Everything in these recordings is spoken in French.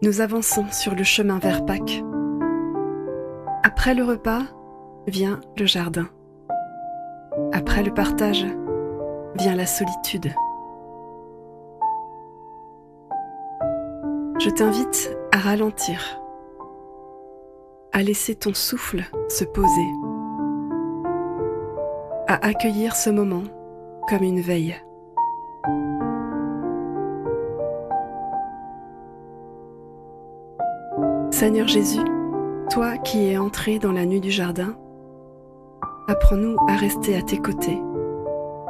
Nous avançons sur le chemin vers Pâques. Après le repas, vient le jardin. Après le partage, vient la solitude. Je t'invite à ralentir, à laisser ton souffle se poser, à accueillir ce moment comme une veille. Seigneur Jésus, toi qui es entré dans la nuit du jardin, apprends-nous à rester à tes côtés,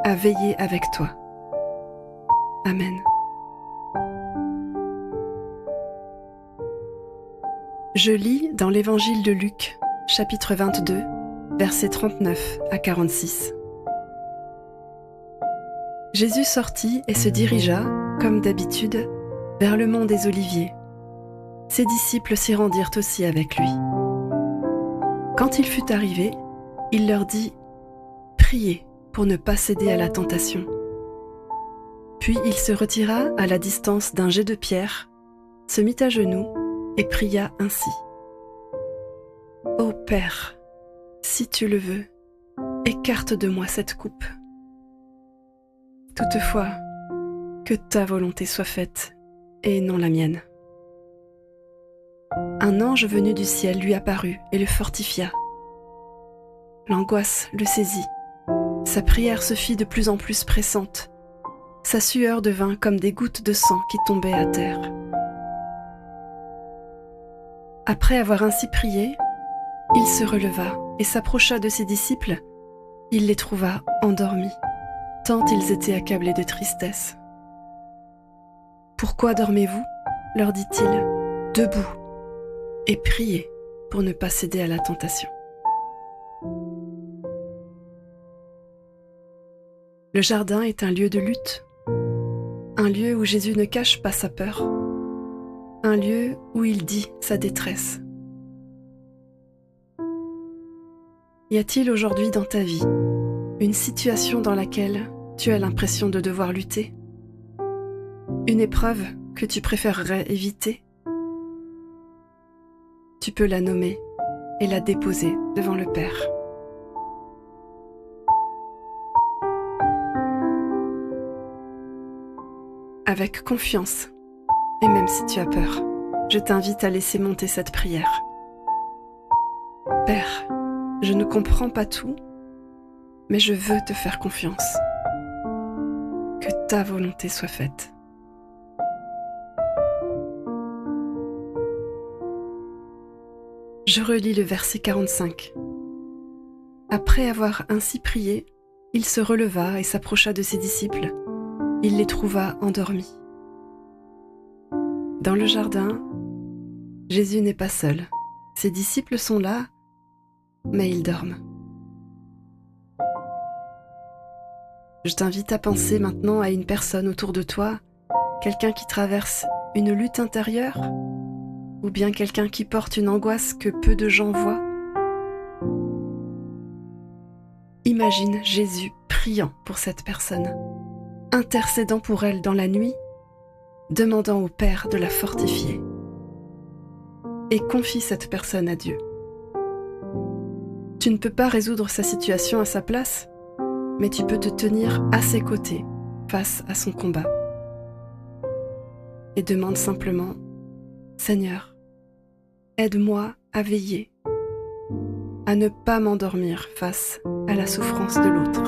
à veiller avec toi. Amen. Je lis dans l'Évangile de Luc, chapitre 22, versets 39 à 46. Jésus sortit et se dirigea, comme d'habitude, vers le mont des Oliviers. Ses disciples s'y rendirent aussi avec lui. Quand il fut arrivé, il leur dit « Priez pour ne pas céder à la tentation. » Puis il se retira à la distance d'un jet de pierre, se mit à genoux et pria ainsi. « Ô Père, si tu le veux, écarte de moi cette coupe. Toutefois, que ta volonté soit faite et non la mienne. » Un ange venu du ciel lui apparut et le fortifia. L'angoisse le saisit. Sa prière se fit de plus en plus pressante. Sa sueur devint comme des gouttes de sang qui tombaient à terre. Après avoir ainsi prié, il se releva et s'approcha de ses disciples. Il les trouva endormis, tant ils étaient accablés de tristesse. « Pourquoi dormez-vous ? leur dit-il. « Debout et priez pour ne pas céder à la tentation. » Le jardin est un lieu de lutte, un lieu où Jésus ne cache pas sa peur, un lieu où il dit sa détresse. Y a-t-il aujourd'hui dans ta vie une situation dans laquelle tu as l'impression de devoir lutter? Une épreuve que tu préférerais éviter? Tu peux la nommer et la déposer devant le Père. Avec confiance, et même si tu as peur, je t'invite à laisser monter cette prière. Père, je ne comprends pas tout, mais je veux te faire confiance. Que ta volonté soit faite. Je relis le verset 45. Après avoir ainsi prié, il se releva et s'approcha de ses disciples. Il les trouva endormis. Dans le jardin, Jésus n'est pas seul. Ses disciples sont là, mais ils dorment. Je t'invite à penser maintenant à une personne autour de toi, quelqu'un qui traverse une lutte intérieure, ou bien quelqu'un qui porte une angoisse que peu de gens voient. Imagine Jésus priant pour cette personne, intercédant pour elle dans la nuit, demandant au Père de la fortifier. Et confie cette personne à Dieu. Tu ne peux pas résoudre sa situation à sa place, mais tu peux te tenir à ses côtés face à son combat. Et demande simplement « Seigneur, aide-moi à veiller, à ne pas m'endormir face à la souffrance de l'autre. »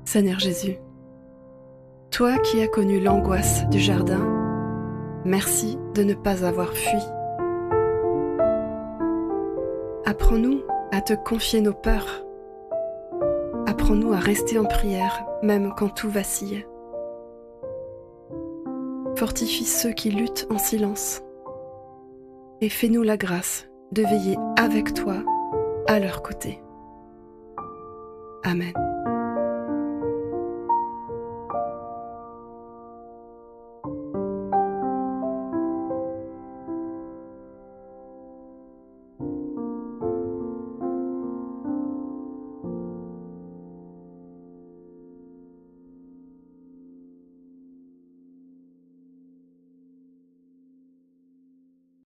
Seigneur Jésus, toi qui as connu l'angoisse du jardin, merci de ne pas avoir fui. Apprends-nous à te confier nos peurs. Apprends-nous à rester en prière, même quand tout vacille. Fortifie ceux qui luttent en silence. Et fais-nous la grâce de veiller avec toi, à leur côté. Amen.